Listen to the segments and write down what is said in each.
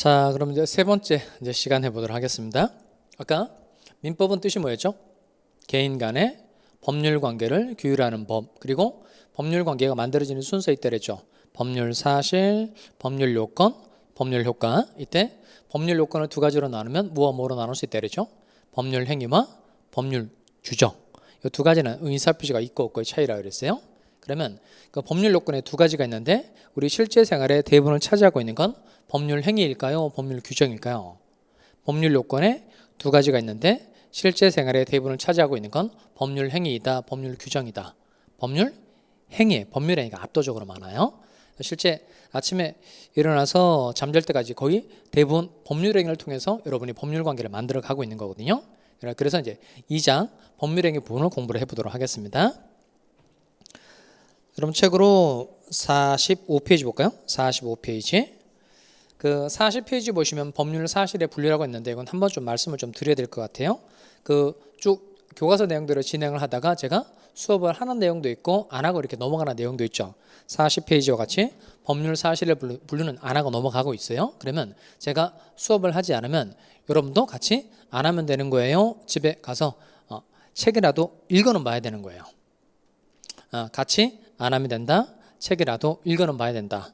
자, 그럼 이제 세 번째 시간 해보도록 하겠습니다. 아까 민법은 뜻이 뭐였죠? 개인 간의 법률 관계를 규율하는 법, 그리고 법률 관계가 만들어지는 순서 있다 그랬죠. 법률 사실, 법률 요건, 법률 효과. 이때 법률 요건을 두 가지로 나누면 무와 뭐로 나눌 수 있다 그랬죠. 법률 행위와 법률 규정. 이 두 가지는 의사표시가 있고 없고의 차이라 그랬어요. 그러면 그 법률 요건에 두 가지가 있는데 우리 실제 생활의 대부분을 차지하고 있는 건 법률 행위일까요? 법률 규정일까요? 법률 요건에 두 가지가 있는데 실제 생활의 대부분을 차지하고 있는 건 법률 행위이다, 법률 규정이다. 법률 행위, 법률 행위가 압도적으로 많아요. 실제 아침에 일어나서 잠잘 때까지 거의 대부분 법률 행위를 통해서 여러분이 법률 관계를 만들어 가고 있는 거거든요. 그래서 이제 2장 법률 행위 부분을 공부를 해보도록 하겠습니다. 여러분 책으로 45페이지 볼까요? 45페이지. 그 40페이지 보시면 법률 사실의 분류라고 있는데 이건 한번 좀 말씀을 좀 드려야 될 것 같아요. 그 쭉 교과서 내용대로 진행을 하다가 제가 수업을 하는 내용도 있고 안 하고 이렇게 넘어가는 내용도 있죠. 40페이지와 같이 법률 사실의 분류는 안 하고 넘어가고 있어요. 그러면 제가 수업을 하지 않으면 여러분도 같이 안 하면 되는 거예요. 집에 가서 책이라도 읽어는 봐야 되는 거예요. 같이 안 하면 된다. 책이라도 읽어는 봐야 된다.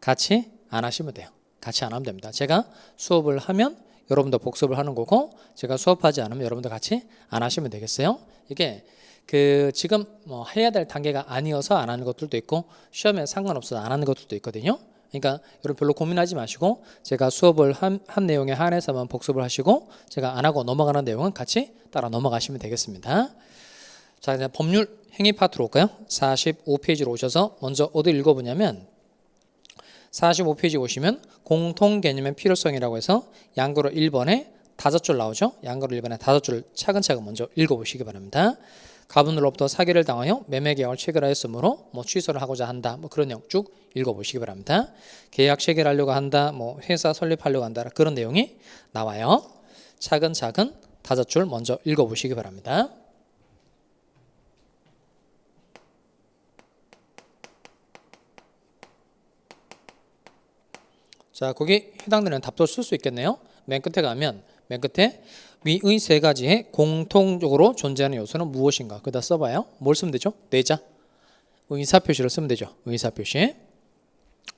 같이 안 하시면 돼요. 같이 안 하면 됩니다. 제가 수업을 하면 여러분도 복습을 하는 거고 제가 수업하지 않으면 여러분도 같이 안 하시면 되겠어요. 이게 그 지금 뭐 해야 될 단계가 아니어서 안 하는 것들도 있고 시험에 상관없어서 안 하는 것들도 있거든요. 그러니까 여러분 별로 고민하지 마시고 제가 수업을 한 내용에 한해서만 복습을 하시고 제가 안 하고 넘어가는 내용은 같이 따라 넘어가시면 되겠습니다. 자, 이제 법률 행위 파트로 올까요? 45페이지로 오셔서 먼저 어디 읽어보냐면 45페이지 보시면 공통 개념의 필요성이라고 해서 양구로 1번에 5줄 나오죠. 양구로 1번에 5줄 차근차근 먼저 읽어보시기 바랍니다. 가분으로부터 사기를 당하여 매매계약을 체결하였으므로 취소를 하고자 한다. 그런 내용 쭉 읽어보시기 바랍니다. 계약 체결하려고 한다. 회사 설립하려고 한다. 그런 내용이 나와요. 차근차근 5줄 먼저 읽어보시기 바랍니다. 자, 거기 해당되는 답도 쓸 수 있겠네요. 맨 끝에 가면 맨 끝에 위의 세 가지의 공통적으로 존재하는 요소는 무엇인가? 그다 써봐요. 뭘 쓰면 되죠? 뇌자. 의사표시를 쓰면 되죠. 의사표시.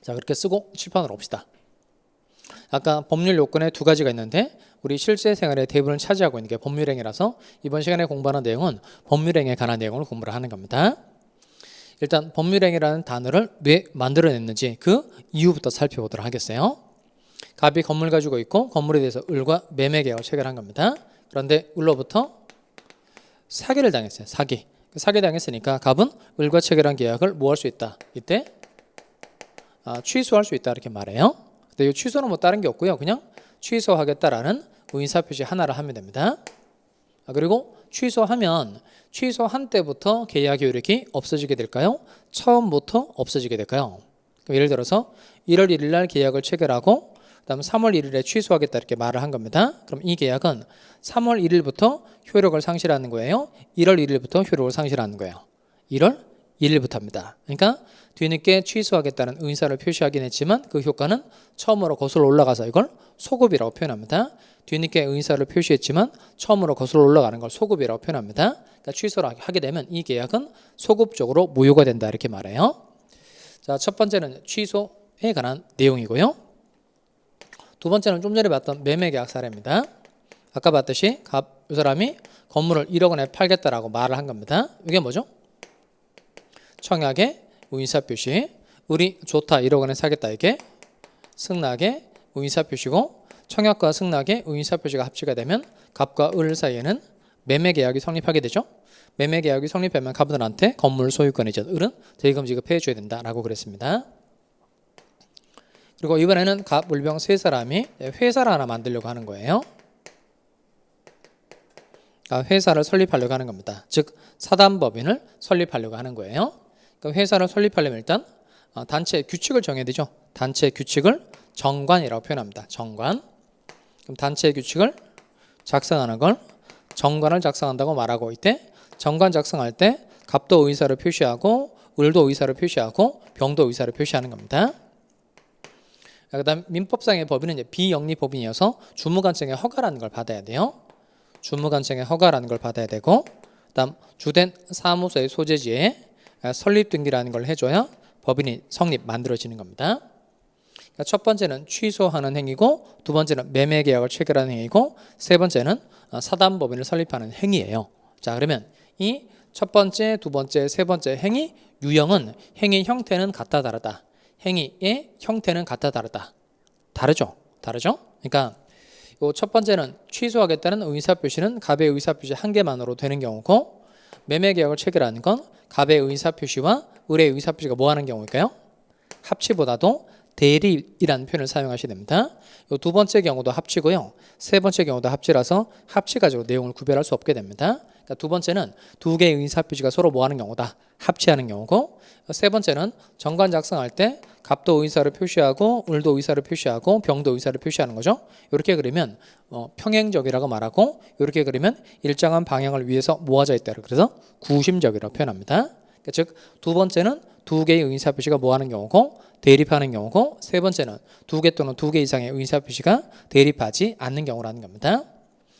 자, 그렇게 쓰고 칠판으로 옵시다. 아까 법률 요건에 두 가지가 있는데 우리 실제 생활의 대부분을 차지하고 있는 게 법률행위라서 이번 시간에 공부하는 내용은 법률행위에 관한 내용을 공부를 하는 겁니다. 일단 법률행위라는 단어를 왜 만들어냈는지 그 이유부터 살펴보도록 하겠어요. 갑이 건물 가지고 있고 건물에 대해서 을과 매매계약을 체결한 겁니다. 그런데 을로부터 사기를 당했어요. 사기 당했으니까 갑은 을과 체결한 계약을 뭐 할 수 있다? 이때 취소할 수 있다 이렇게 말해요. 근데 이 취소는 뭐 다른 게 없고요. 그냥 취소하겠다라는 의사표시 하나를 하면 됩니다. 그리고 취소한 때부터 계약 효력이 없어지게 될까요? 처음부터 없어지게 될까요? 예를 들어서 1월 1일 날 계약을 체결하고 그다음 3월 1일에 취소하겠다 이렇게 말을 한 겁니다. 그럼 이 계약은 3월 1일부터 효력을 상실하는 거예요? 1월 1일부터 효력을 상실하는 거예요? 1월 1일부터입니다. 그러니까 뒤늦게 취소하겠다는 의사를 표시하긴 했지만 그 효과는 처음으로 거슬러 올라가서 이걸 소급이라고 표현합니다. 뒤늦게 의사를 표시했지만 처음으로 거슬러 올라가는 걸 소급이라고 표현합니다. 그러니까 취소를 하게 되면 이 계약은 소급적으로 무효가 된다 이렇게 말해요. 자, 첫 번째는 취소에 관한 내용이고요. 두 번째는 좀 전에 봤던 매매계약 사례입니다. 아까 봤듯이 이 사람이 건물을 1억 원에 팔겠다라고 말을 한 겁니다. 이게 뭐죠? 청약의 의사표시. 을이 좋다 1억 원에 사겠다 이게 승낙의 의사표시고 청약과 승낙의 의사표시가 합치가 되면 갑과 을 사이에는 매매계약이 성립하게 되죠. 매매계약이 성립하면 갑들한테 건물 소유권이죠. 을은 대금 지급해 줘야 된다라고 그랬습니다. 그리고 이번에는 갑, 을병 세 사람이 회사를 하나 만들려고 하는 거예요. 회사를 설립하려고 하는 겁니다. 즉 사단법인을 설립하려고 하는 거예요. 그럼 회사를 설립하려면 일단 단체 규칙을 정해야 되죠. 단체 규칙을 정관이라고 표현합니다. 정관. 그럼 단체 규칙을 작성하는 걸 정관을 작성한다고 말하고 이때 정관 작성할 때 갑도 의사를 표시하고 을도 의사를 표시하고 병도 의사를 표시하는 겁니다. 그다음 민법상의 법인은 이제 비영리 법인이어서 주무관청의 허가라는 걸 받아야 돼요. 주무관청의 허가라는 걸 받아야 되고, 그다음 주된 사무소의 소재지에 설립 등기라는 걸 해줘야 법인이 성립 만들어지는 겁니다. 그러니까 첫 번째는 취소하는 행위고, 두 번째는 매매 계약을 체결하는 행위고, 세 번째는 사단법인을 설립하는 행위예요. 자, 그러면 이 첫 번째, 두 번째, 세 번째 행위 유형은 행위 형태는 같다 다르다. 행위의 형태는 같다 다르다. 다르죠? 그러니까 이 첫 번째는 취소하겠다는 의사표시는 갑의 의사표시 한 개만으로 되는 경우고, 매매 계약을 체결하는 건 갑의 의사표시와 을의 의사표시가 뭐 하는 경우일까요? 합치보다도 대립이라는 표현을 사용하셔야 됩니다. 이 두 번째 경우도 합치고요. 세 번째 경우도 합치라서 합치 가지고 내용을 구별할 수 없게 됩니다. 그러니까 두 번째는 두 개의 의사표시가 서로 뭐 하는 경우다? 합치하는 경우고, 세 번째는 정관 작성할 때 갑도 의사를 표시하고 을도 의사를 표시하고 병도 의사를 표시하는 거죠. 이렇게 그리면 평행적이라고 말하고, 이렇게 그리면 일정한 방향을 위해서 모아져 있다. 그래서 구심적이라고 표현합니다. 그러니까 즉 두 번째는 두 개의 의사표시가 뭐 하는 경우고 대립하는 경우고, 세 번째는 두 개 또는 두 개 이상의 의사표시가 대립하지 않는 경우라는 겁니다.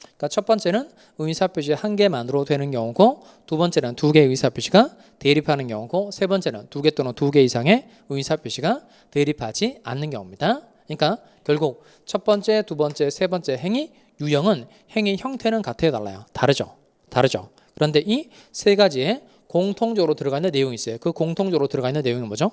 그러니까 첫 번째는 의사표시 한 개만으로 되는 경우고, 두 번째는 두 개의 의사표시가 대립하는 경우고, 세 번째는 두 개 또는 두 개 이상의 의사표시가 대립하지 않는 경우입니다. 그러니까 결국 첫 번째, 두 번째, 세 번째 행위 유형은 행위 형태는 같아요, 달라요? 다르죠. 그런데 이 세 가지에 공통적으로 들어가 있는 내용이 있어요. 그 공통적으로 들어가 있는 내용은 뭐죠?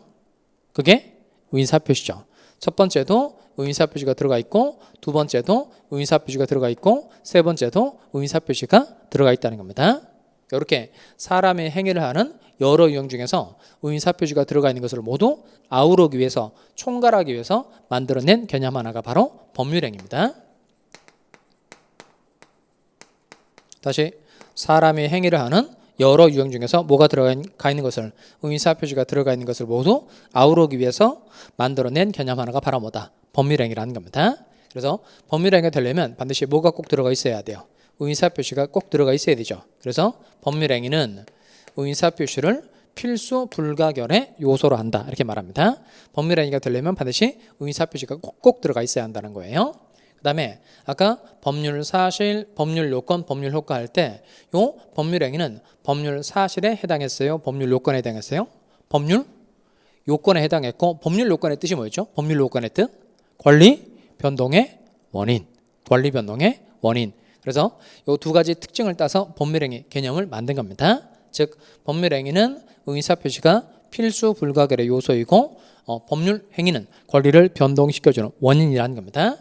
그게 의사표시죠. 첫 번째도 의사표시가 들어가 있고, 두 번째도 의사표시가 들어가 있고, 세 번째도 의사표시가 들어가 있다는 겁니다. 이렇게 사람의 행위를 하는 여러 유형 중에서 의사표시가 들어가 있는 것을 모두 아우르기 위해서, 총괄하기 위해서 만들어낸 개념 하나가 바로 법률행위입니다. 다시 사람의 행위를 하는 여러 유형 중에서 뭐가 들어가 있는 것을, 의사표시가 들어가 있는 것을 모두 아우르기 위해서 만들어낸 개념 하나가 바로 뭐다? 법률행위라는 겁니다. 그래서 법률행위가 되려면 반드시 뭐가 꼭 들어가 있어야 돼요? 의사표시가 꼭 들어가 있어야 되죠. 그래서 법률행위는 의사표시를 필수 불가결의 요소로 한다, 이렇게 말합니다. 법률행위가 되려면 반드시 의사표시가 꼭 들어가 있어야 한다는 거예요. 그 다음에 아까 법률 사실, 법률 요건, 법률 효과 할 때 요 법률행위는 법률 사실에 해당했어요? 법률 요건에 해당했어요? 법률 요건에 해당했고, 법률 요건의 뜻이 뭐였죠? 법률 요건의 뜻? 권리 변동의 원인. 권리 변동의 원인. 그래서 요 두 가지 특징을 따서 법률행위 개념을 만든 겁니다. 즉 법률행위는 의사표시가 필수 불가결의 요소이고, 법률행위는 권리를 변동시켜주는 원인이라는 겁니다.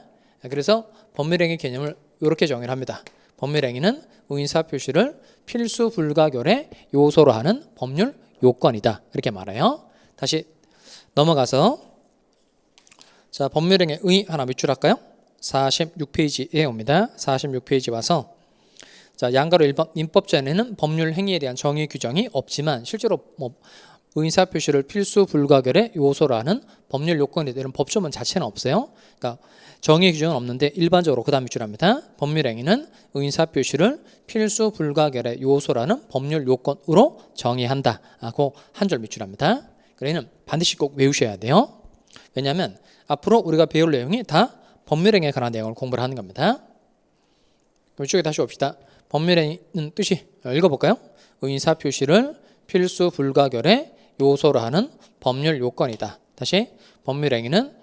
그래서 법률행위 개념을 이렇게 정의를 합니다. 법률행위는 의사표시를 필수 불가결의 요소로 하는 법률 요건이다, 이렇게 말해요. 다시 넘어가서 자, 법률행위 의 하나 밑줄할까요? 46페이지에 옵니다. 46페이지 와서 자, 양가로 1번 민법전에는 법률행위에 대한 정의 규정이 없지만 실제로 의사표시를 필수 불가결의 요소로 하는 법률 요건에 대한 법조문 자체는 없어요. 그러니까 정의 규정은 없는데 일반적으로 그 다음 밑줄합니다. 법률행위는 의사표시를 필수 불가결의 요소라는 법률 요건으로 정의한다. 그 한 줄 밑줄합니다. 그러면 반드시 꼭 외우셔야 돼요. 왜냐하면 앞으로 우리가 배울 내용이 다 법률행위에 관한 내용을 공부를 하는 겁니다. 그럼 이쪽에 다시 봅시다. 법률행위는 뜻이 읽어볼까요? 의사표시를 필수 불가결의 요소로 하는 법률 요건이다. 다시 법률행위는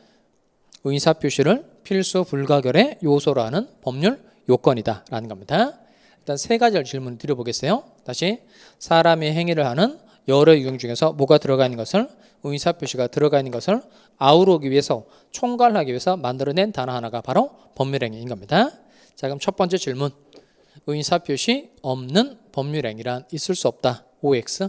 의사표시를 필수 불가결의 요소로 하는 법률 요건이다 라는 겁니다. 일단 세 가지 질문을 드려보겠어요. 다시 사람이 행위를 하는 여러 유형 중에서 뭐가 들어가 있는 것을, 의사표시가 들어가 있는 것을 아우르기 위해서, 총괄하기 위해서 만들어낸 단어 하나가 바로 법률행위인 겁니다. 자, 그럼 첫 번째 질문, 의사표시 없는 법률행위란 있을 수 없다. OX.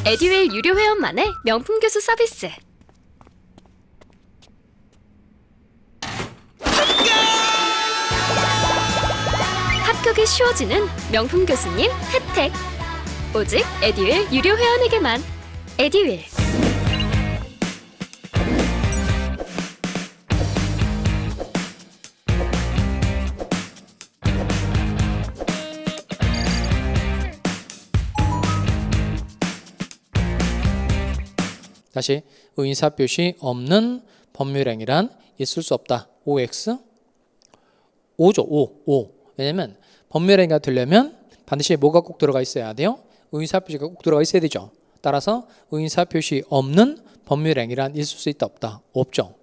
에듀윌 유료 회원만의 명품 교수 서비스. 합격이 쉬워지는 명품 교수님 혜택. 오직 에듀윌 유료 회원에게만. 에듀윌. 다시 의사표시 없는 법률행위란 있을 수 없다. OX 5죠. 5. 왜냐면 법률행위가 되려면 반드시 뭐가 꼭 들어가 있어야 돼요? 의사표시가 꼭 들어가 있어야 되죠. 따라서 의사표시 없는 법률행위란 있을 수 있다 없다? 없죠.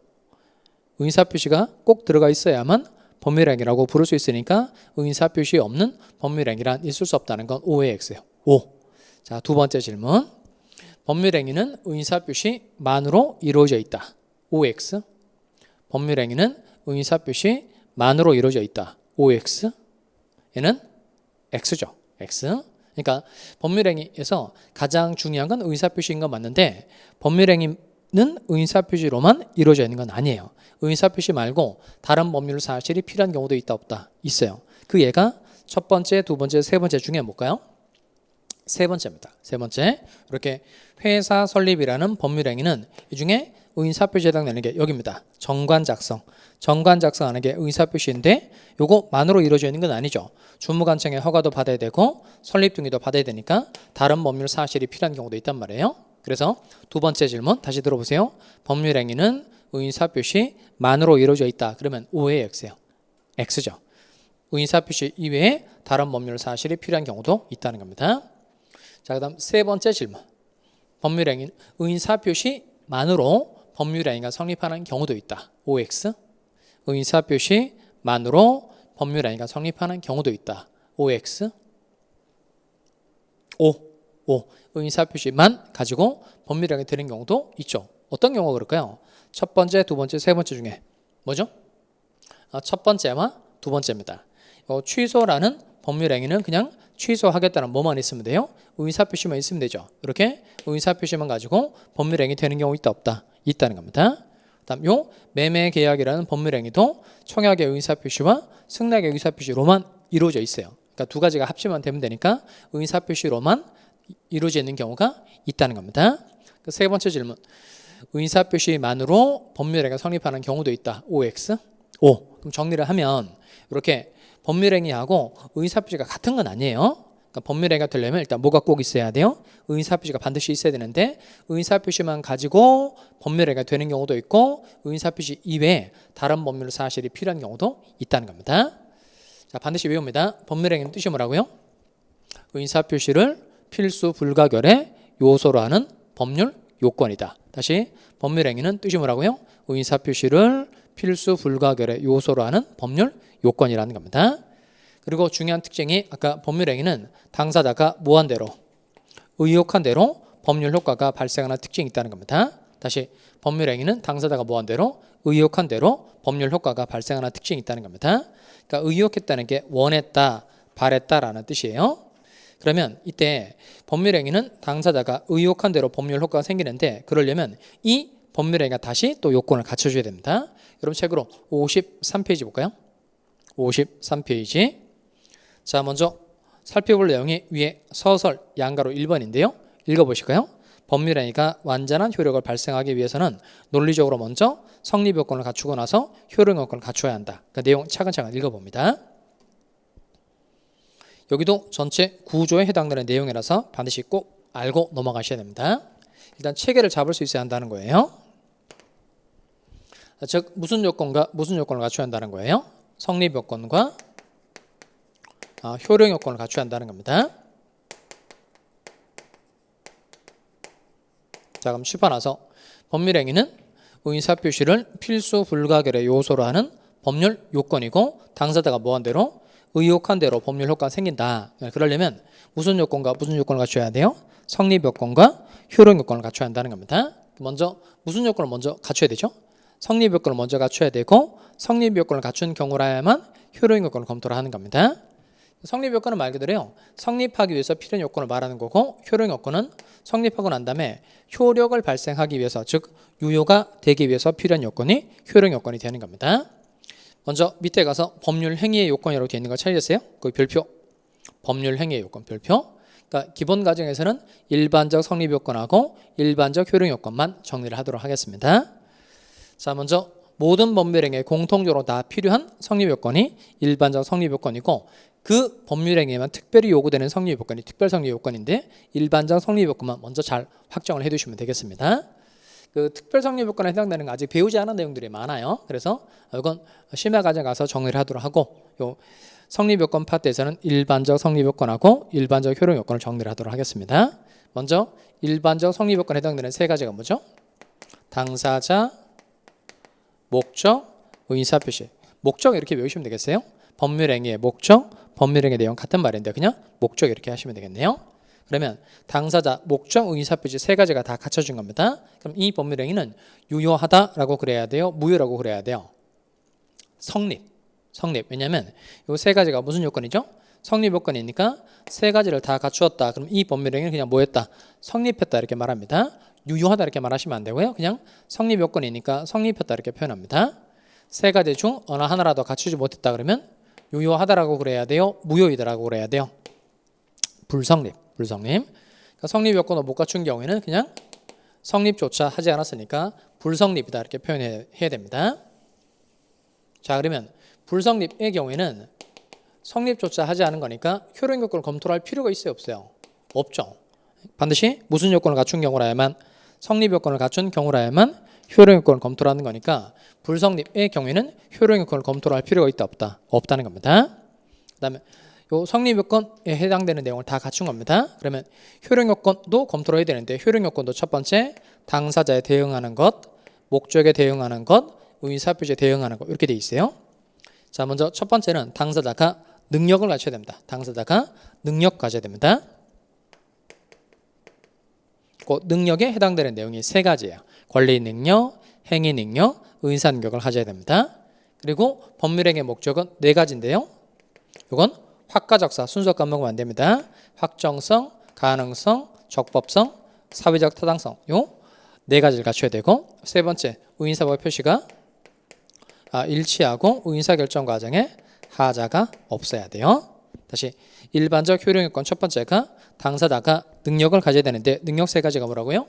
의사표시가 꼭 들어가 있어야만 법률행위라고 부를 수 있으니까 의사표시 없는 법률행위란 있을 수 없다는 건 5의 X예요. 5. 자, 두 번째 질문. 법률행위는 의사표시만으로 이루어져 있다. OX. 법률행위는 의사표시만으로 이루어져 있다. OX. 얘는 X죠. X. 그러니까 법률행위에서 가장 중요한 건 의사표시인 건 맞는데 법률행위는 의사표시로만 이루어져 있는 건 아니에요. 의사표시 말고 다른 법률 사실이 필요한 경우도 있다 없다? 있어요. 그 예가 첫 번째, 두 번째, 세 번째 중에 뭘까요? 세 번째입니다. 세 번째, 이렇게 회사 설립이라는 법률행위는 이 중에 의사표시에 해당되는 게 여기입니다. 정관 작성. 정관 작성하는 게 의사표시인데 요거만으로 이루어져 있는 건 아니죠. 주무관청의 허가도 받아야 되고 설립 등기도 받아야 되니까 다른 법률 사실이 필요한 경우도 있단 말이에요. 그래서 두 번째 질문 다시 들어보세요. 법률행위는 의사표시만으로 이루어져 있다. 그러면 5의 X예요. X죠. 의사표시 이외에 다른 법률 사실이 필요한 경우도 있다는 겁니다. 자, 그다음 세 번째 질문. 법률행위는 의사표시만으로 법률행위가 성립하는 경우도 있다. OX. 의사표시만으로 법률행위가 성립하는 경우도 있다. OX. 5. 의사표시만 가지고 법률행위 되는 경우도 있죠. 어떤 경우가 그럴까요? 첫 번째, 두 번째, 세 번째 중에 뭐죠? 첫 번째와 두 번째입니다. 취소라는 법률행위는 그냥 취소하겠다는 뭐만 있으면 돼요? 의사표시만 있으면 되죠. 이렇게 의사표시만 가지고 법률행위 되는 경우 있다 없다? 있다는 겁니다. 다음 요 매매계약이라는 법률행위도 청약의 의사표시와 승낙의 의사표시로만 이루어져 있어요. 그러니까 두 가지가 합치면 되면 되니까 의사표시로만 이루어져 있는 경우가 있다는 겁니다. 세 번째 질문. 의사표시만으로 법률행위가 성립하는 경우도 있다. OX. 5. 그럼 정리를 하면 이렇게 법률행위하고 의사표시가 같은 건 아니에요. 그러니까 법률행위가 되려면 일단 뭐가 꼭 있어야 돼요? 의사표시가 반드시 있어야 되는데 의사표시만 가지고 법률행위가 되는 경우도 있고 의사표시 이외에 다른 법률 사실이 필요한 경우도 있다는 겁니다. 자, 반드시 외웁니다. 법률행위는 뜻이 뭐라고요? 의사표시를 필수 불가결의 요소로 하는 법률 요건이다. 다시 법률행위는 뜻이 뭐라고요? 의사표시를 필수 불가결의 요소로 하는 법률 요건이라는 겁니다. 그리고 중요한 특징이 아까 법률행위는 당사자가 뭐한 대로 의혹한 대로 법률 효과가 발생하는 특징이 있다는 겁니다. 다시 법률행위는 당사자가 뭐한 대로 의혹한 대로 법률 효과가 발생하는 특징이 있다는 겁니다. 그러니까 의혹했다는 게 원했다, 바랬다라는 뜻이에요. 그러면 이때 법률행위는 당사자가 의혹한 대로 법률 효과가 생기는데 그러려면 이 법률행위가 다시 또 요건을 갖춰줘야 됩니다. 여러분 책으로 53페이지 볼까요? 53페이지. 자, 먼저 살펴볼 내용이 위에 서설 양가로 1번인데요. 읽어보실까요? 법률행위가 완전한 효력을 발생하기 위해서는 논리적으로 먼저 성립 요건을 갖추고 나서 효력 요건을 갖춰야 한다. 그 내용 차근차근 읽어봅니다. 여기도 전체 구조에 해당되는 내용이라서 반드시 꼭 알고 넘어가셔야 됩니다. 일단 체계를 잡을 수 있어야 한다는 거예요. 즉 무슨 요건과 무슨 요건을 갖춰야 한다는 거예요? 성립 요건과 효력 요건을 갖춰야 한다는 겁니다. 자, 그럼 짚어놔서 법률행위는 의사표시를 필수 불가결의 요소로 하는 법률 요건이고 당사자가 뭐한 대로 의혹한 대로 법률 효과가 생긴다. 그러려면 무슨 요건과 무슨 요건을 갖춰야 돼요? 성립 요건과 효력 요건을 갖춰야 한다는 겁니다. 먼저 무슨 요건을 먼저 갖춰야 되죠? 성립 요건을 먼저 갖춰야 되고 성립 요건을 갖춘 경우라야만 효력 요건을 검토를 하는 겁니다. 성립 요건은 말 그대로요. 성립하기 위해서 필요한 요건을 말하는 거고 효력 요건은 성립하고 난 다음에 효력을 발생하기 위해서 즉 유효가 되기 위해서 필요한 요건이 효력 요건이 되는 겁니다. 먼저 밑에 가서 법률 행위의 요건이라고 되어 있는 거 찾으셨어요? 그 별표 법률 행위의 요건 별표. 그러니까 기본 과정에서는 일반적 성립 요건하고 일반적 효력 요건만 정리를 하도록 하겠습니다. 자, 먼저 모든 법률행위에 공통적으로 다 필요한 성립 요건이 일반적 성립 요건이고 그 법률행위에만 특별히 요구되는 성립 요건이 특별 성립 요건인데 일반적 성립 요건만 먼저 잘 확정을 해두시면 되겠습니다. 그 특별 성립 요건에 해당되는 거 아직 배우지 않은 내용들이 많아요. 그래서 이건 심야 과정 가서 정리를 하도록 하고, 요 성립 요건 파트에서는 일반적 성립 요건하고 일반적 효력 요건을 정리를 하도록 하겠습니다. 먼저 일반적 성립 요건에 해당되는 세 가지가 뭐죠? 당사자, 목적, 의사표시. 목적 이렇게 외우시면 되겠어요. 법률행위의 목적, 법률행위 내용 같은 말인데 그냥 목적 이렇게 하시면 되겠네요. 그러면 당사자, 목적, 의사표시 세 가지가 다 갖춰진 겁니다. 그럼 이 법률행위는 유효하다라고 그래야 돼요? 무효라고 그래야 돼요? 성립. 왜냐하면 이 세 가지가 무슨 요건이죠? 성립 요건이니까 세 가지를 다 갖추었다. 그럼 이 법률행위는 그냥 뭐했다? 성립했다 이렇게 말합니다. 유효하다 이렇게 말하시면 안 되고요. 그냥 성립 요건이니까 성립했다 이렇게 표현합니다. 세 가지 중 어느 하나라도 갖추지 못했다 그러면 유효하다라고 그래야 돼요? 무효이다라고 그래야 돼요? 불성립. 그러니까 성립 요건을 못 갖춘 경우에는 그냥 성립조차 하지 않았으니까 불성립이다 이렇게 표현해야 됩니다. 자, 그러면 불성립의 경우에는 성립조차 하지 않은 거니까 효력 요건을 검토할 필요가 있어요, 없어요? 없죠. 반드시 무슨 요건을 갖춘 경우라야만, 성립 요건을 갖춘 경우라야만 효력 요건을 검토하는 거니까 불성립의 경우에는 효력 요건을 검토할 필요가 있다, 없다? 없다는 겁니다. 그다음에 요 성립 요건에 해당되는 내용을 다 갖춘 겁니다. 그러면 효력 요건도 검토를 해야 되는데 효력 요건도 첫 번째 당사자에 대응하는 것, 목적에 대응하는 것, 의사표시에 대응하는 것 이렇게 돼 있어요. 자, 먼저 첫 번째는 당사자가 능력을 갖춰야 됩니다. 당사자가 능력 가져야 됩니다. 그 능력에 해당되는 내용이 세 가지예요. 권리 능력, 행위 능력, 의사 능력을 가져야 됩니다. 그리고 법률행위의 목적은 네 가지인데요. 이건 확가적사 순서 까먹으면 안 됩니다. 확정성, 가능성, 적법성, 사회적 타당성 요 네 가지를 갖춰야 되고, 세 번째 의인사법 표시가 일치하고 의인사결정 과정에 하자가 없어야 돼요. 다시 일반적 효력 요건 첫 번째가 당사자가 능력을 가져야 되는데 능력 세 가지가 뭐라고요?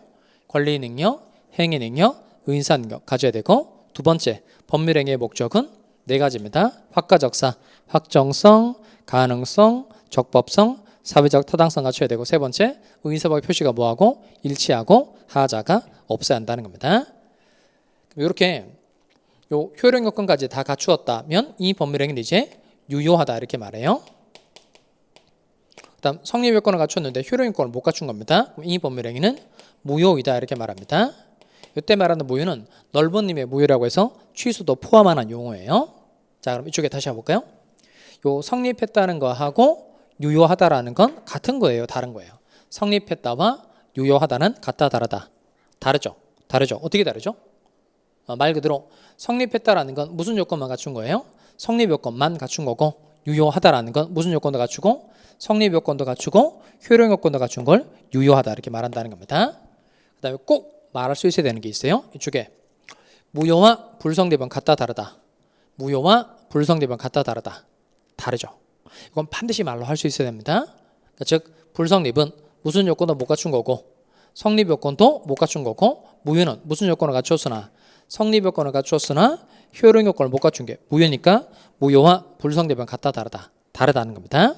권리 능력, 행위 능력, 의인사 능력 가져야 되고, 두 번째 법률행위의 목적은 네 가지입니다. 확가적사, 확정성, 가능성, 적법성, 사회적 타당성 갖춰야 되고, 세 번째 의인사법 표시가 뭐하고 일치하고 하자가 없어야 한다는 겁니다. 이렇게 요 효력 요건까지 다 갖추었다면 이 법률행위는 이제 유효하다 이렇게 말해요. 그다음 성립 요건을 갖췄는데 효력 요건을 못 갖춘 겁니다. 그럼 이 법률행위는 무효이다 이렇게 말합니다. 이때 말하는 무효는 넓은 의미의 무효라고 해서 취소도 포함하는 용어예요. 자, 그럼 이쪽에 다시 해볼까요? 요 성립했다는 거하고 유효하다라는 건 같은 거예요, 다른 거예요? 성립했다와 유효하다는 같다, 다르다? 다르죠. 어떻게 다르죠? 말 그대로 성립했다라는 건 무슨 요건만 갖춘 거예요? 성립 요건만 갖춘 거고, 유효하다라는 건 무슨 요건도 갖추고 성립 요건도 갖추고 효력 요건도 갖춘 걸 유효하다 이렇게 말한다는 겁니다. 그다음에 꼭 말할 수 있어야 되는 게 있어요. 이쪽에 무효와 불성립은 같다, 다르다? 무효와 불성립은 같다, 다르다? 다르죠. 이건 반드시 말로 할 수 있어야 됩니다. 그러니까 즉 불성립은 무슨 요건도 못 갖춘 거고 성립 요건도 못 갖춘 거고, 무효는 무슨 요건을 갖추었으나 성립 요건을 갖추었으나 효력 요건을 못 갖춘 게 무효니까 무효와 불성립은 같다, 다르다? 다르다는 겁니다.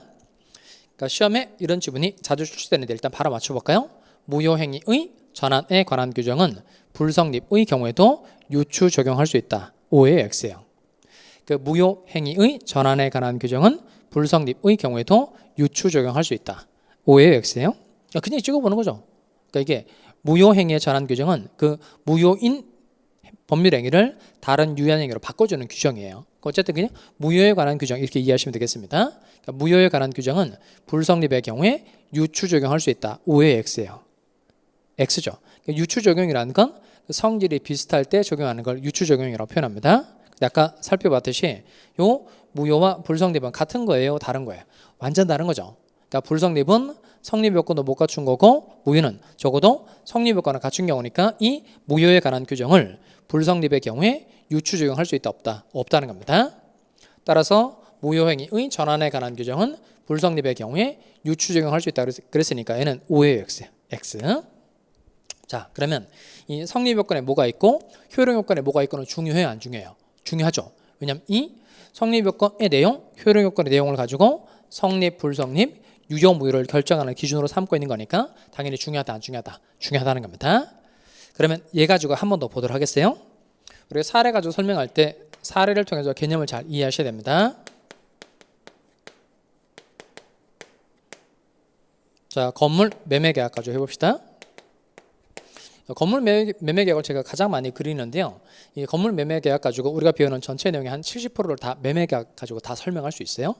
그러니까 시험에 이런 지문이 자주 출시되는데 일단 바로 맞춰볼까요? 무효행위의 전환에 관한 규정은 불성립의 경우에도 유추 적용할 수 있다. O의 X예요. 그 무효행위의 전환에 관한 규정은 불성립의 경우에도 유추 적용할 수 있다. O의 X예요. 그냥 찍어보는 거죠. 그러니까 이게 무효행위의 전환 규정은 그 무효인 법률행위를 다른 유효행위로 바꿔주는 규정이에요. 어쨌든 그냥 무효에 관한 규정 이렇게 이해하시면 되겠습니다. 그러니까 무효에 관한 규정은 불성립의 경우에 유추 적용할 수 있다. O의 X예요. X죠. 그러니까 유추 적용이라는 건 성질이 비슷할 때 적용하는 걸 유추 적용이라고 표현합니다. 아까 살펴봤듯이 요 무효와 불성립은 같은 거예요, 다른 거예요? 완전 다른 거죠. 그러니까 불성립은 성립 요건도 못 갖춘 거고, 무효는 적어도 성립 요건을 갖춘 경우니까 이 무효에 관한 규정을 불성립의 경우에 유추 적용할 수 있다, 없다? 없다는 겁니다. 따라서 무효행위의 전환에 관한 규정은 불성립의 경우에 유추 적용할 수 있다 그랬으니까 얘는 O의 X. 자, 그러면 이 성립 요건에 뭐가 있고 효력 요건에 뭐가 있고는 중요해요, 안 중요해요? 중요하죠. 왜냐하면 이 성립 요건의 내용, 효력 요건의 내용을 가지고 성립, 불성립, 유효, 무효를 결정하는 기준으로 삼고 있는 거니까 당연히 중요하다, 안 중요하다? 중요하다는 겁니다. 그러면 얘 가지고 한 번 더 보도록 하겠어요. 우리가 사례 가지고 설명할 때 사례를 통해서 개념을 잘 이해하셔야 됩니다. 자, 건물 매매 계약 가지고 해봅시다. 건물 매매 계약을 제가 가장 많이 그리는데요. 이 건물 매매 계약 가지고 우리가 배우는 전체 내용의 한 70%를 다 매매 계약 가지고 다 설명할 수 있어요.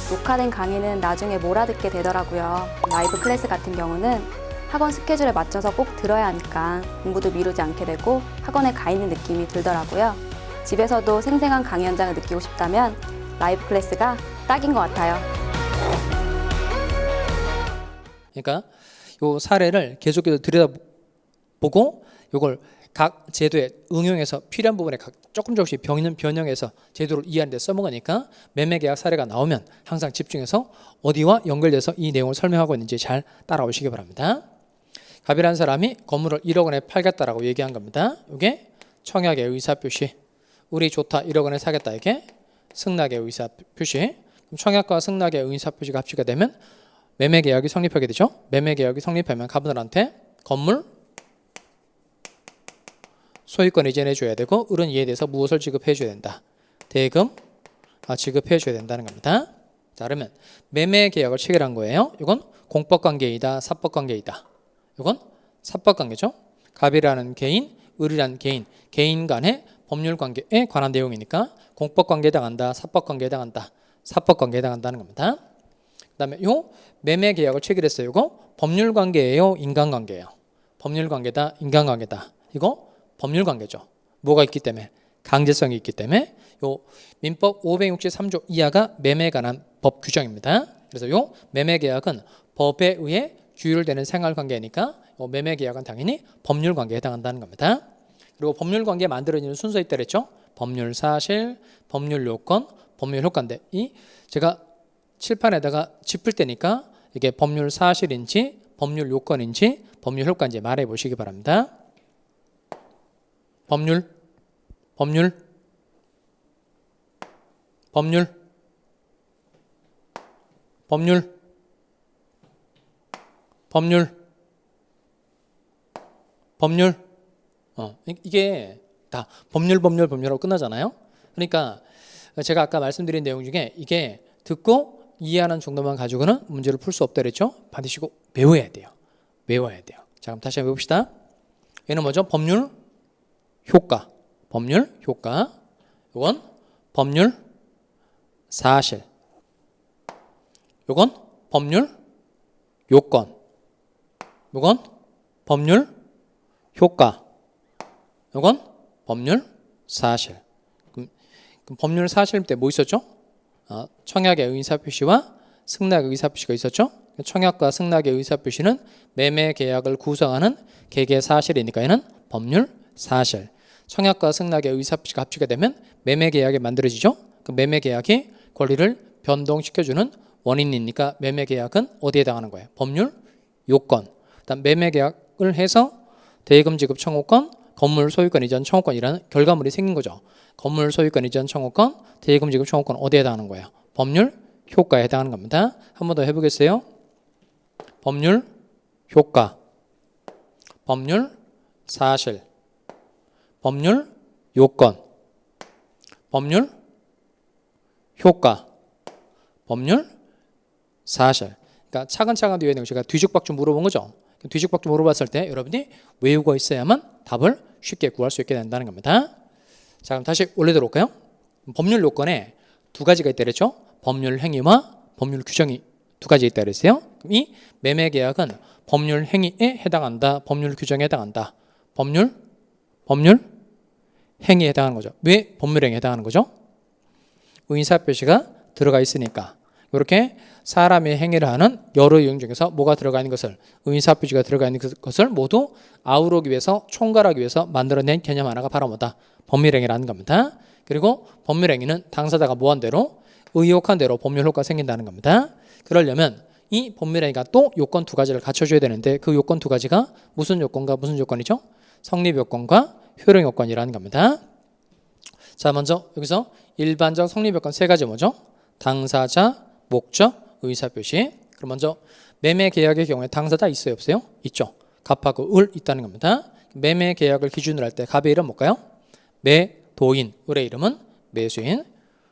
녹화된 강의는 나중에 몰아듣게 되더라고요. 라이브 클래스 같은 경우는 학원 스케줄에 맞춰서 꼭 들어야 하니까 공부도 미루지 않게 되고 학원에 가 있는 느낌이 들더라고요. 집에서도 생생한 강의 현장을 느끼고 싶다면 라이브 클래스가 딱인 것 같아요. 그러니까 요 사례를 계속해서 들여다보고 요걸 각 제도에 응용해서 필요한 부분에 조금씩 변형해서 제도를 이해하는 데 써먹으니까 매매계약 사례가 나오면 항상 집중해서 어디와 연결돼서 이 내용을 설명하고 있는지 잘 따라오시기 바랍니다. 갑이라는 사람이 건물을 1억 원에 팔겠다라고 얘기한 겁니다. 이게 청약의 의사표시. 우리 좋다 1억 원에 사겠다. 이게 승낙의 의사표시. 그럼 청약과 승낙의 의사표시가 합치게 되면 매매계약이 성립하게 되죠. 매매계약이 성립하면 갑분들한테 건물 소유권 이전해 줘야 되고 을은 이에 대해서 무엇을 지급해 줘야 된다. 대금 지급해 줘야 된다는 겁니다. 자, 그러면 매매계약을 체결한 거예요. 이건 공법관계이다, 사법관계이다. 이건 사법관계죠. 갑이라는 개인, 을이라는 개인 간의 법률관계에 관한 내용이니까 공법관계에 해당한다, 사법관계에 해당한다, 사법관계에 해당한다는 겁니다. 그 다음에 요 매매계약을 체결했어요. 이거 법률관계예요, 인간관계예요? 법률관계다, 인간관계다. 이거 법률관계죠. 뭐가 있기 때문에? 강제성이 있기 때문에 요 민법 563조 이하가 매매에 관한 법 규정입니다. 그래서 요 매매계약은 법에 의해 규율되는 생활관계니까 요 매매계약은 당연히 법률관계에 해당한다는 겁니다. 그리고 법률관계 만들어지는 순서 있다 그랬죠. 법률사실, 법률요건, 법률효과인데 이 제가 칠판에다가 짚을 때니까 이게 법률사실인지 법률요건인지 법률효과인지 말해 보시기 바랍니다. 법률 이게 다 법률하고 끝나잖아요. 그러니까 제가 아까 말씀드린 내용 중에 이게 듣고 이해하는 정도만 가지고는 문제를 풀 수 없다 그랬죠. 반드시 외워야 돼요. 자, 그럼 다시 한번 해봅시다. 얘는 뭐죠? 법률 효과. 요건 법률 사실. 요건 법률 요건. 요건 법률 효과. 요건 법률 사실. 그럼 법률 사실 때 뭐 있었죠? 청약의 의사표시와 승낙의 의사표시가 있었죠. 청약과 승낙의 의사표시는 매매 계약을 구성하는 계계 사실이니까 얘는 법률 사실. 청약과 승낙의 의사표시가 합치게 되면 매매 계약이 만들어지죠. 그 매매 계약이 권리를 변동시켜주는 원인이니까 매매 계약은 어디에 해당하는 거예요? 법률 요건. 그다음 매매 계약을 해서 대금 지급 청구권, 건물 소유권 이전 청구권이라는 결과물이 생긴 거죠. 건물 소유권 이전 청구권, 대금 지급 청구권 어디에 해당하는 거예요? 법률 효과에 해당하는 겁니다. 한 번 더 해보겠어요. 법률 효과, 법률 사실, 법률 요건, 법률 효과, 법률 사실. 그러니까 차근차근 뒤에 있는 거 제가 뒤죽박죽 물어본 거죠. 뒤죽박죽 물어봤을 때 여러분이 외우고 있어야만 답을 쉽게 구할 수 있게 된다는 겁니다. 자, 그럼 다시 올리도록 할까요? 법률 요건에 두 가지가 있다 그랬죠. 법률 행위와 법률 규정이 두 가지 있다 그랬어요. 그럼 이 매매 계약은 법률 행위에 해당한다, 법률 규정에 해당한다. 법률 행위에 해당하는 거죠. 왜 법률 행위에 해당하는 거죠? 의사표시가 들어가 있으니까. 이렇게 사람의 행위를 하는 여러 유형 중에서 뭐가 들어가 있는 것을, 의사표시가 들어가 있는 것을 모두 아우르기 위해서, 총괄하기 위해서 만들어낸 개념 하나가 바로 뭐다? 법률행위라는 겁니다. 그리고 법률행위는 당사자가 뭐한 대로, 의혹한 대로 법률효과가 생긴다는 겁니다. 그러려면 이 법률행위가 또 요건 두 가지를 갖춰줘야 되는데 그 요건 두 가지가 무슨 요건과 무슨 요건이죠? 성립요건과 효력요건이라는 겁니다. 자, 먼저 여기서 일반적 성립요건 세 가지 뭐죠? 당사자, 목적, 의사표시. 그럼 먼저 매매 계약의 경우에 당사자 있어요, 없어요? 있죠. 갑하고 을 있다는 겁니다. 매매 계약을 기준으로 할 때 갑의 이름 뭘까요? 매도인, 을의 이름은 매수인.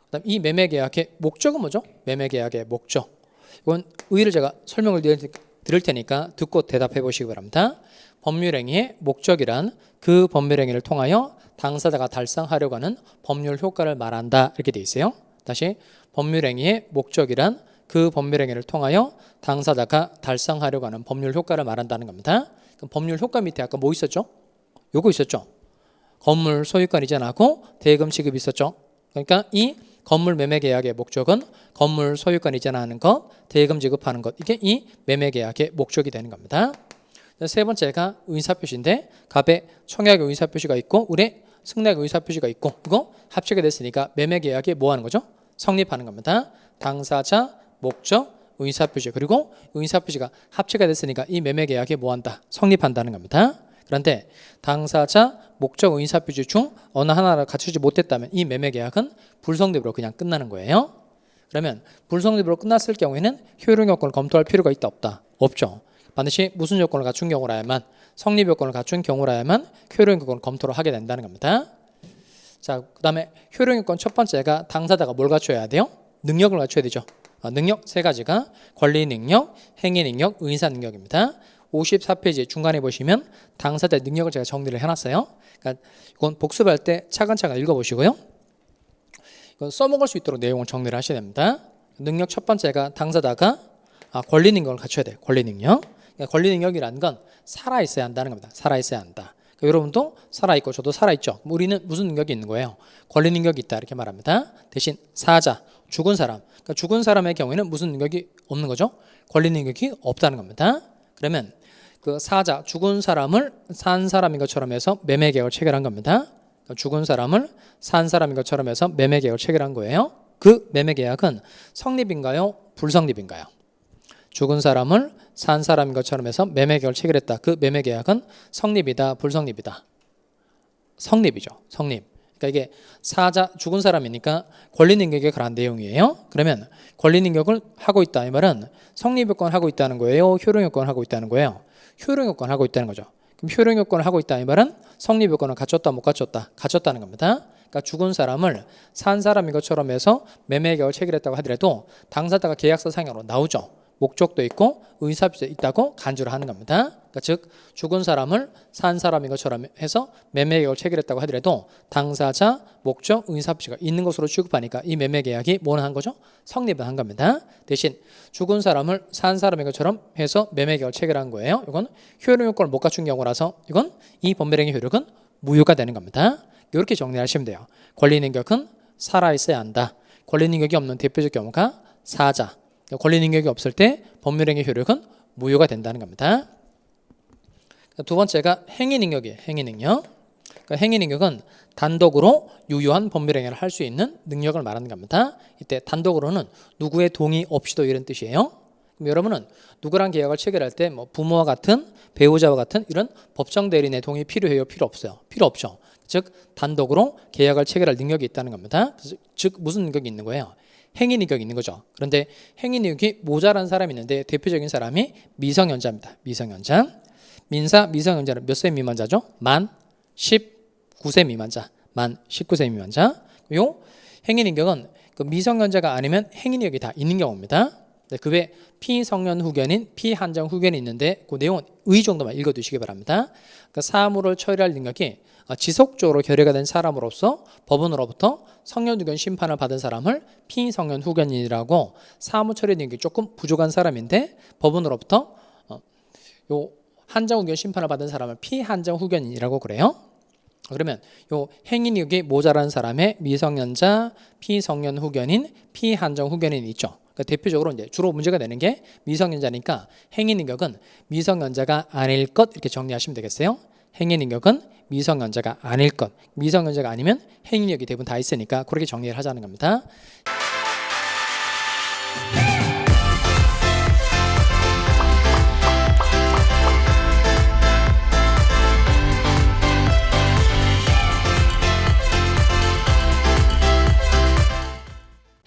그다음 이 매매 계약의 목적은 뭐죠? 매매 계약의 목적. 이건 의를 제가 설명을 드릴 테니까 듣고 대답해 보시기 바랍니다. 법률행위의 목적이란 그 법률행위를 통하여 당사자가 달성하려고 하는 법률 효과를 말한다. 이렇게 돼 있어요. 다시 법률행위의 목적이란 그 법률행위를 통하여 당사자가 달성하려고 하는 법률 효과를 말한다는 겁니다. 그럼 법률 효과 밑에 아까 뭐 있었죠? 요거 있었죠. 건물 소유권 이전하고 대금 지급이 있었죠. 그러니까 이 건물 매매 계약의 목적은 건물 소유권 이전하는 것, 대금 지급하는 것. 이게 이 매매 계약의 목적이 되는 겁니다. 세 번째가 의사표시인데 갑의 청약의 의사표시가 있고 을의 승낙의 의사표시가 있고 이거 합치게 됐으니까 매매 계약이 뭐 하는 거죠? 성립하는 겁니다. 당사자, 목적, 의사표시 그리고 의사표시가 합치게 됐으니까 이 매매 계약이 뭐 한다? 성립한다는 겁니다. 그런데 당사자, 목적, 의사표시 중 어느 하나를 갖추지 못했다면 이 매매 계약은 불성립으로 그냥 끝나는 거예요. 그러면 불성립으로 끝났을 경우에는 효력 요건을 검토할 필요가 있다 없다? 없죠. 반드시 무슨 요건을 갖춘 경우라야만 성립 요건을 갖춘 경우라야만 효력 요건을 검토를 하게 된다는 겁니다. 자, 그다음에 효력 요건 첫 번째가 당사자가 뭘 갖춰야 돼요? 능력을 갖춰야 되죠. 능력 세 가지가 권리 능력, 행위 능력, 의사 능력입니다. 54페이지 중간에 보시면 당사자의 능력을 제가 정리를 해놨어요. 그러니까 이건 복습할 때 차근차근 읽어보시고요. 이건 써먹을 수 있도록 내용을 정리를 하셔야 됩니다. 능력 첫 번째가 당사자가 권리 능력을 갖춰야 돼요. 권리 능력. 그러니까 권리 능력이라는 건 살아있어야 한다는 겁니다. 살아있어야 한다. 그러니까 여러분도 살아있고 저도 살아있죠. 우리는 무슨 능력이 있는 거예요? 권리 능력이 있다 이렇게 말합니다. 대신 사자, 죽은 사람. 그러니까 죽은 사람의 경우에는 무슨 능력이 없는 거죠? 권리 능력이 없다는 겁니다. 그러면 그 사자, 죽은 사람을 산 사람인 것처럼 해서 매매 계약을 체결한 겁니다. 그러니까 죽은 사람을 산 사람인 것처럼 해서 매매 계약을 체결한 거예요. 그 매매 계약은 성립인가요? 불성립인가요? 죽은 사람을 산 사람인 것처럼 해서 매매 계약을 체결했다. 그 매매 계약은 성립이다, 불성립이다? 성립이죠. 성립. 그러니까 이게 사자, 죽은 사람이니까 권리 능력에 관한 내용이에요. 그러면 권리 능력을 하고 있다 이 말은 성립 요건을 하고 있다는 거예요? 효력 요건을 하고 있다는 거예요? 효력 요건을 하고 있다는 거죠. 그럼 효력 요건을 하고 있다 이 말은 성립 요건을 갖췄다 못 갖췄다? 갖췄다는 겁니다. 그러니까 죽은 사람을 산 사람인 것처럼 해서 매매 계약을 체결했다고 하더라도 당사자가 계약서 상으로 나오죠. 목적도 있고 의사표시도 있다고 간주를 하는 겁니다. 그러니까 즉 죽은 사람을 산 사람인 것처럼 해서 매매 계약을 체결했다고 하더라도 당사자, 목적, 의사표시가 있는 것으로 취급하니까 이 매매 계약이 뭐는 한 거죠? 성립을 한 겁니다. 대신 죽은 사람을 산 사람인 것처럼 해서 매매 계약을 체결한 거예요. 이건 효력 요건을 못 갖춘 경우라서 이건 이 법률행위 효력은 무효가 되는 겁니다. 이렇게 정리하시면 돼요. 권리 능력은 살아있어야 한다. 권리 능력이 없는 대표적 경우가 사자. 권리 능력이 없을 때 법률행위 효력은 무효가 된다는 겁니다. 두 번째가 행위 능력이에요. 행위 능력. 그러니까 행위 능력은 단독으로 유효한 법률행위를 할 수 있는 능력을 말하는 겁니다. 이때 단독으로는 누구의 동의 없이도 이런 뜻이에요. 그럼 여러분은 누구랑 계약을 체결할 때 뭐 부모와 같은 배우자와 같은 이런 법정 대리인의 동의 필요해요? 필요 없어요? 필요 없죠. 즉 단독으로 계약을 체결할 능력이 있다는 겁니다. 즉 무슨 능력이 있는 거예요? 행위 능력이 있는 거죠. 그런데 행위 능력이 모자란 사람이 있는데 대표적인 사람이 미성년자입니다. 미성년자. 민사 미성년자는 몇 세 미만자죠? 만 19세 미만자. 만 19세 미만자. 요 행위 능력은 그 미성년자가 아니면 행위 능력이 다 있는 경우입니다. 그 외 피성년 후견인, 피한정 후견이 있는데 그 내용은 의 정도만 읽어두시기 바랍니다. 그 사무를 처리할 능력이 지속적으로 결의가 된 사람으로서 법원으로부터 성년 후견 심판을 받은 사람을 피성년 후견인이라고 사무 처리 능력이 조금 부족한 사람인데 법원으로부터 요 한정 후견 심판을 받은 사람을 피한정 후견인이라고 그래요. 그러면 요 행위 능력이 모자란 사람의 미성년자, 피성년 후견인, 피한정 후견인이 있죠. 그러니까 대표적으로 이제 주로 문제가 되는 게 미성년자니까 행위 능력은 미성년자가 아닐 것 이렇게 정리하시면 되겠어요. 행위 능력은 미성년자가 아닐 것. 미성년자가 아니면 행위 능력이 대부분 다 있으니까 그렇게 정리를 하자는 겁니다.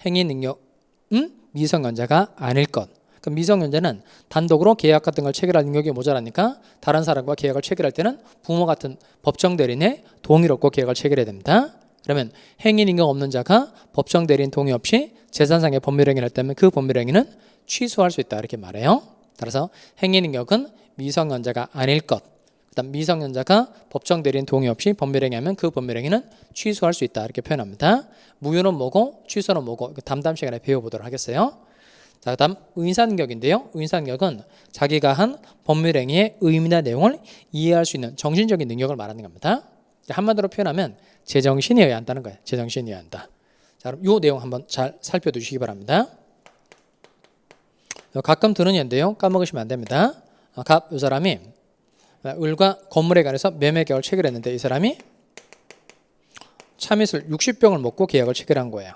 행위 능력은 미성년자가 아닐 것. 그럼 미성년자는 단독으로 계약 같은 걸 체결할 능력이 모자라니까 다른 사람과 계약을 체결할 때는 부모 같은 법정 대리인의 동의를 얻고 계약을 체결해야 됩니다. 그러면 행위능력 없는 자가 법정 대리인 동의 없이 재산상의 법률행위를 했다면 그 법률행위는 취소할 수 있다 이렇게 말해요. 따라서 행위능력은 미성년자가 아닐 것, 그다음 미성년자가 법정 대리인 동의 없이 법률행위하면 그 법률행위는 취소할 수 있다 이렇게 표현합니다. 무효는 뭐고 취소는 뭐고 다음 시간에 배워보도록 하겠어요. 자, 그다음 의사능력인데요. 의사능력은 자기가 한 법률행위의 의미나 내용을 이해할 수 있는 정신적인 능력을 말하는 겁니다. 한마디로 표현하면 제정신이어야 한다는 거예요. 제정신이어야 한다. 자, 그럼 이 내용 한번 잘 살펴두시기 바랍니다. 가끔 들은 예인데요. 까먹으시면 안 됩니다. 이 사람이 을과 건물에 관해서 매매 계약을 체결했는데 이 사람이 참이슬 60병을 먹고 계약을 체결한 거예요.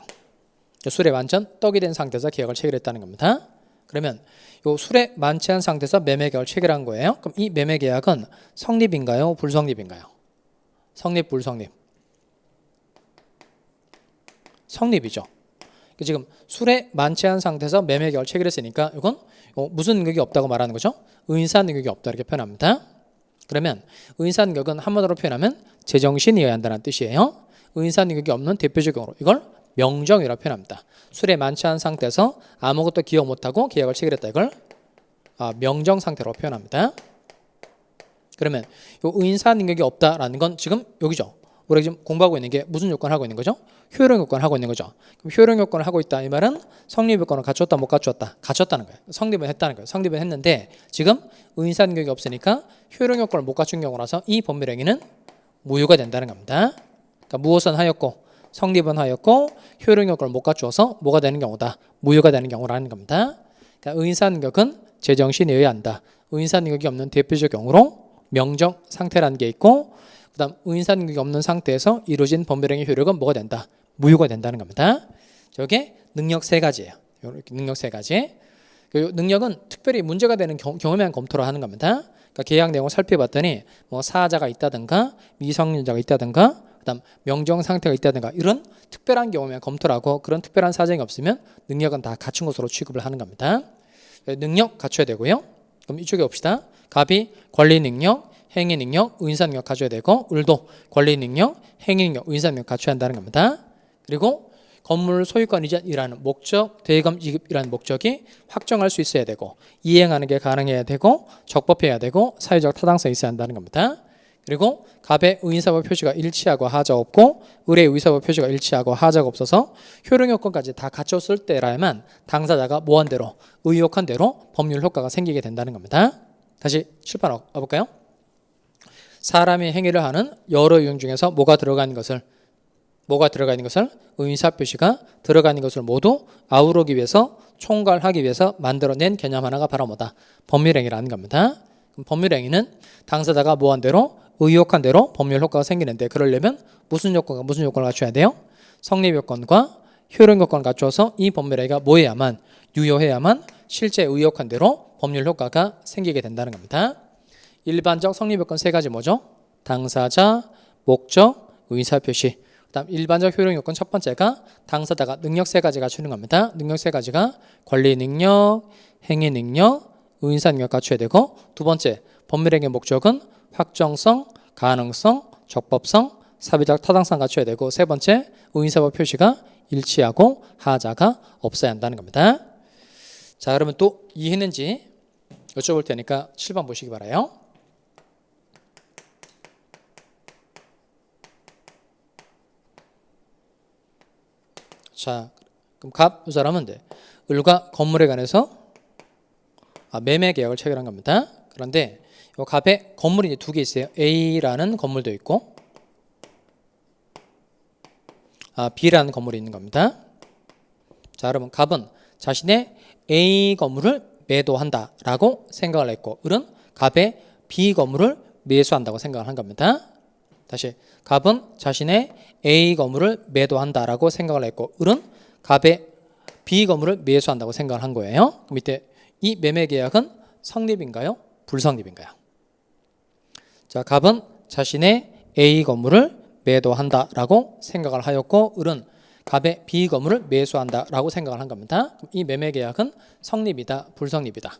술에 완전 떡이 된 상태에서 계약을 체결했다는 겁니다. 그러면 이 술에 만취한 상태에서 매매 계약을 체결한 거예요. 그럼 이 매매 계약은 성립인가요? 불성립인가요? 성립, 불성립? 성립이죠. 지금 술에 만취한 상태에서 매매 계약을 체결했으니까 이건 무슨 능력이 없다고 말하는 거죠? 의사 능력이 없다 이렇게 표현합니다. 그러면 의사 능력은 한마디로 표현하면 제정신이어야 한다는 뜻이에요. 의사 능력이 없는 대표적 경우로 이걸 명정이라고 표현합니다. 술에 만취한 상태에서 아무것도 기억 못하고 계약을 체결했다 이걸 명정 상태로 표현합니다. 그러면 이 의사 능력이 없다라는 건 지금 여기죠. 우리가 지금 공부하고 있는 게 무슨 요건을 하고 있는 거죠? 효력 요건을 하고 있는 거죠. 그럼 효력 요건을 하고 있다 이 말은 성립 요건을 갖췄다 못 갖췄다? 갖췄다는 거예요. 성립은 했다는 거예요. 성립은 했는데 지금 의사 능력이 없으니까 효력 요건을 못 갖춘 경우라서 이 법률행위는 무효가 된다는 겁니다. 그러니까 무엇은 하였고 성립은 하였고 효력 요건을 못 갖추어서 뭐가 되는 경우다? 무효가 되는 경우라는 겁니다. 그러니까 의사 능력은 제정신이어야 한다. 의사 능력이 없는 대표적 경우로 명정 상태라는 게 있고 그다음 의사 능력이 없는 상태에서 이루어진 법률행위 효력은 뭐가 된다? 무효가 된다는 겁니다. 저게 능력 세 가지예요. 이렇게 능력 세 가지. 능력은 특별히 문제가 되는 경우만 검토를 하는 겁니다. 그러니까 계약 내용을 살펴봤더니 뭐 사자가 있다든가 미성년자가 있다든가 그다음 명정 상태가 있다든가 이런 특별한 경우만 검토를 하고 그런 특별한 사정이 없으면 능력은 다 갖춘 것으로 취급을 하는 겁니다. 능력 갖춰야 되고요. 그럼 이쪽에 봅시다. 갑이 권리 능력, 행위 능력, 의사 능력 갖춰야 되고 을도 권리 능력, 행위 능력, 의사 능력 갖춰야 한다는 겁니다. 그리고 건물 소유권 이전이라는 목적, 대금 지급이라는 목적이 확정할 수 있어야 되고 이행하는 게 가능해야 되고 적법해야 되고 사회적 타당성이 있어야 한다는 겁니다. 그리고 갑의 의사법 표시가 일치하고 하자 없고 을의 의사법 표시가 일치하고 하자가 없어서 효력 요건까지 다 갖췄을 때라야만 당사자가 뭐한 대로 의혹한 대로 법률 효과가 생기게 된다는 겁니다. 다시 칠판 와볼까요? 사람이 행위를 하는 여러 유형 중에서 뭐가 들어가 있는 것을 의사표시가 들어가 있는 것을 모두 아우르기 위해서 총괄하기 위해서 만들어낸 개념 하나가 바로 뭐다? 법률행위라는 겁니다. 그럼 법률행위는 당사자가 뭐한 대로 의혹한 대로 법률 효과가 생기는데 그러려면 무슨 요건을 갖춰야 돼요? 성립 요건과 효력 요건을 갖춰서 이 법률행위가 뭐해야만 유효해야만 실제 의혹한 대로 법률 효과가 생기게 된다는 겁니다. 일반적 성립 요건 세 가지 뭐죠? 당사자, 목적, 의사표시. 그다음 일반적 효력 요건 첫 번째가 당사자가 능력 세 가지 갖추는 겁니다. 능력 세 가지가 권리 능력, 행위 능력, 의사 능력 갖춰야 되고 두 번째 법률행위 목적은 확정성, 가능성, 적법성, 사회적 타당성 갖춰야 되고 세 번째 의사법 표시가 일치하고 하자가 없어야 한다는 겁니다. 자, 그러면 또 이해했는지 여쭤볼 테니까 7번 보시기 바라요. 자, 그럼 갑 이 사람은 을과 건물에 관해서 매매 계약을 체결한 겁니다. 그런데 이 갑에 건물이 이제 두 개 있어요. A라는 건물도 있고 B라는 건물이 있는 겁니다. 자, 여러분 갑은 자신의 A 건물을 매도한다라고 생각을 했고 을은 갑의 B 건물을 매수한다고 생각을 한 겁니다. 다시 갑은 자신의 A 건물을 매도한다라고 생각을 했고 을은 갑의 B 건물을 매수한다고 생각을 한 거예요. 그럼 이때 이 매매 계약은 성립인가요? 불성립인가요? 자, 갑은 자신의 A 건물을 매도한다라고 생각을 하였고 을은 갑의 비거물을 매수한다라고 생각을 한 겁니다. 그럼 이 매매 계약은 성립이다, 불성립이다.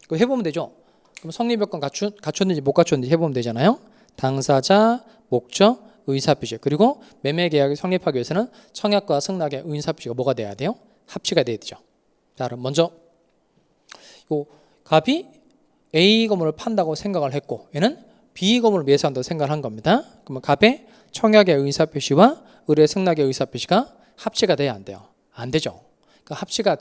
그거 해보면 되죠. 그럼 성립 요건 갖췄는지 못 갖췄는지 해보면 되잖아요. 당사자, 목적, 의사표시. 그리고 매매 계약이 성립하기 위해서는 청약과 승낙의 의사표시가 뭐가 돼야 돼요? 합치가 돼야 되죠. 자, 그럼 먼저 요 갑이 A 건물을 판다고 생각을 했고 얘는 B 건물을 매수한다고 생각을 한 겁니다. 그러면 갑의 청약의 의사표시와 의뢰 승낙의 의사표시가 합치가 돼야 안 돼요? 안 되죠. 그러니까 합치가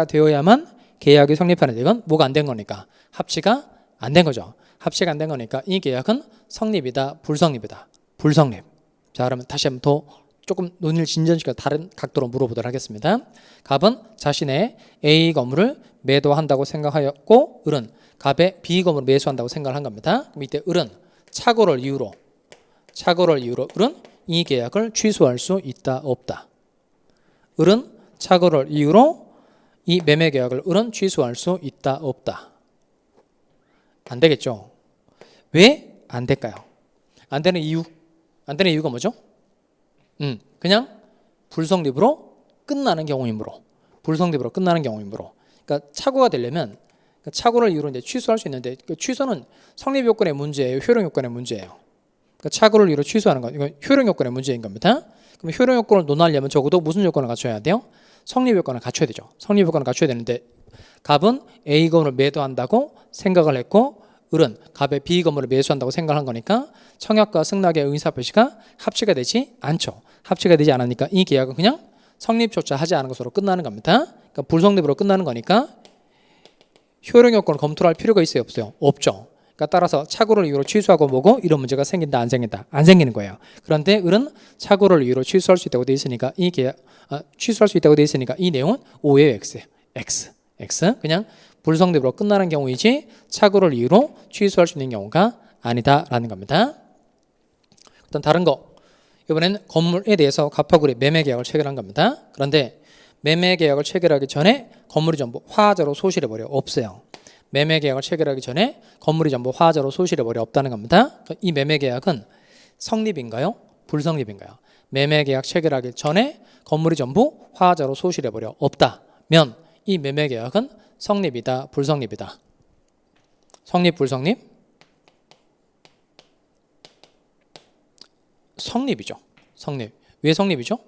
되어야만 계약이 성립하는데 이건 뭐가 안 된 거니까 합치가 안 된 거죠. 합치가 안 된 거니까 이 계약은 성립이다, 불성립이다. 불성립. 자, 그러면 다시 한번 더 조금 논의를 진전시켜 다른 각도로 물어보도록 하겠습니다. 갑은 자신의 A 건물을 매도한다고 생각하였고 을은 갑의 B 건물을 매수한다고 생각을 한 겁니다. 그럼 이때 을은 착오를 이유로 을은 이 계약을 취소할 수 있다, 없다. 을은 착오를 이유로 이 매매 계약을 을은 취소할 수 있다, 없다. 안 되겠죠. 왜 안 될까요? 안 되는 이유가 뭐죠? 그냥 불성립으로 끝나는 경우이므로. 그러니까 착오가 되려면 착오를 이유로 이제 취소할 수 있는데 그 취소는 성립 요건의 문제예요, 효력 요건의 문제예요. 그러니까 착오를 이유로 취소하는 건 이건 효력 요건의 문제인 겁니다. 그럼 효력 요건을 논하려면 적어도 무슨 요건을 갖춰야 돼요? 성립 요건을 갖춰야 되죠. 성립 요건을 갖춰야 되는데 갑은 A 건물을 매도한다고 생각을 했고 을은 갑의 B 건물을 매수한다고 생각한 거니까 청약과 승낙의 의사표시가 합치가 되지 않죠. 합치가 되지 않으니까 이 계약은 그냥 성립조차 하지 않은 것으로 끝나는 겁니다. 그러니까 불성립으로 끝나는 거니까 효력 요건을 검토할 필요가 있어요, 없어요? 없죠. 그러니까 따라서 착오를 이유로 취소하고 뭐고 이런 문제가 생긴다, 안 생긴다? 안 생기는 거예요. 그런데 을은 착오를 이유로 취소할 수 있다고 돼 있으니까 이 계약 취소할 수 있다고 돼 있으니까 이 내용은 O예요, X예요. X. 그냥 불성립으로 끝나는 경우이지 착오를 이유로 취소할 수 있는 경우가 아니다라는 겁니다. 일단 다른 거 이번에는 건물에 대해서 갑하고 을이 매매 계약을 체결한 겁니다. 그런데 매매 계약을 체결하기 전에 건물이 전부 화하자로 소실해버려 없어요. 매매 계약을 체결하기 전에 건물이 전부 화하자로 소실해버려 없다는 겁니다. 이 매매 계약은 성립인가요? 불성립인가요? 매매 계약 체결하기 전에 건물이 전부 화하자로 소실해버려 없다면 이 매매 계약은 성립이다, 불성립이다. 성립, 불성립? 성립이죠. 성립. 왜 성립이죠?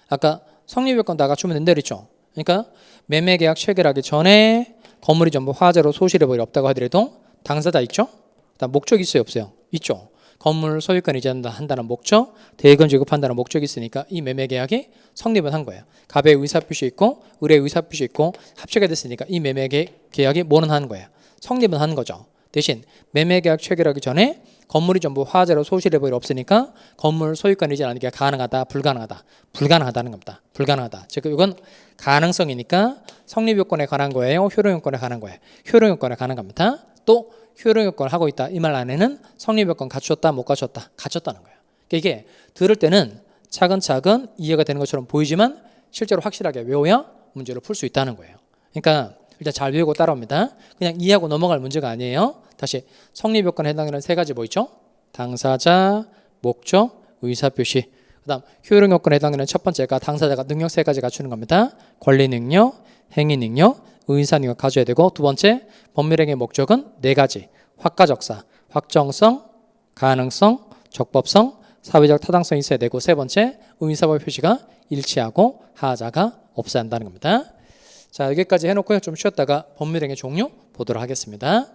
아까 성립 요건 다 갖추면 된다 그랬죠. 그러니까 매매 계약 체결하기 전에 건물이 전부 화재로 소실해버려 없다고 하더라도 당사자 있죠? 그다음 목적 있어요, 없어요? 있죠. 건물 소유권 이전한다는 목적, 대금 지급한다는 목적이 있으니까 이 매매 계약이 성립은 한 거예요. 갑의 의사표시 있고 을의 의사표시 있고 합치가 됐으니까 이 매매 계약이 뭐는 하는 거예요? 성립은 하는 거죠. 대신 매매 계약 체결하기 전에 건물이 전부 화재로 소실해버려 없으니까 건물 소유권 이전하는 게 가능하다, 불가능하다는 겁니다. 불가능하다. 즉 이건 가능성이니까 성립 요건에 관한 거예요, 효력 요건에 관한 거예요. 효력 요건에 관한 겁니다. 또 효력 요건을 하고 있다. 이 말 안에는 성립 요건 갖췄다, 못 갖췄다? 갖췄다는 거예요. 그러니까 이게 들을 때는 차근차근 이해가 되는 것처럼 보이지만 실제로 확실하게 외워야 문제를 풀 수 있다는 거예요. 그러니까 일단 잘 외우고 따라옵니다. 그냥 이해하고 넘어갈 문제가 아니에요. 다시 성립 요건에 해당되는 세 가지 뭐 있죠? 당사자, 목적, 의사표시. 그다음 효력 요건에 해당되는 첫 번째가 당사자가 능력 세 가지 갖추는 겁니다. 권리 능력, 행위 능력, 의사 능력 가져야 되고 두 번째 법률행위의 목적은 네 가지. 확가적사, 확정성, 가능성, 적법성, 사회적 타당성이 있어야 되고 세 번째 의사법 표시가 일치하고 하자가 없어야 한다는 겁니다. 자, 여기까지 해놓고요. 좀 쉬었다가 법률행위 종류 보도록 하겠습니다.